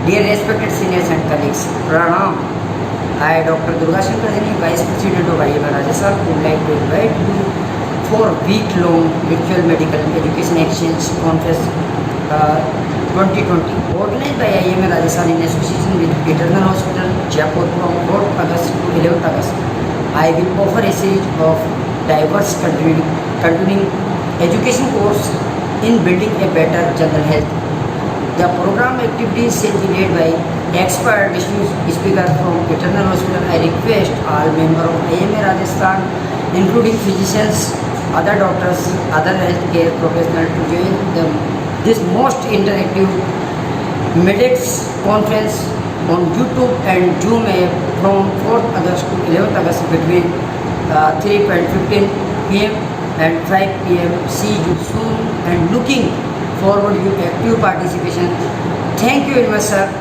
Dear respected seniors and colleagues, Pranam. I, Dr. Durga, Shankar, Vice President of IMA Rajasthan, would like to invite you for week-long Virtual Medical Education Exchange Conference 2020, organized by IMA Rajasthan in association with Eternal Hospital, Jaipur from 4th August to 11th August. I will offer a series of diverse continuing education course in building a better general health. The program activities shall be led by expert distinguished speaker from Eternal Hospital. I request all members of IMA Rajasthan, including physicians, other doctors, other healthcare professionals, to join this most interactive MEDx conference on YouTube and Zoom app from 4th August to 11th August between 3:15 p.m. and 5 p.m. See you soon and looking forward to your active participation. Thank you very much, sir.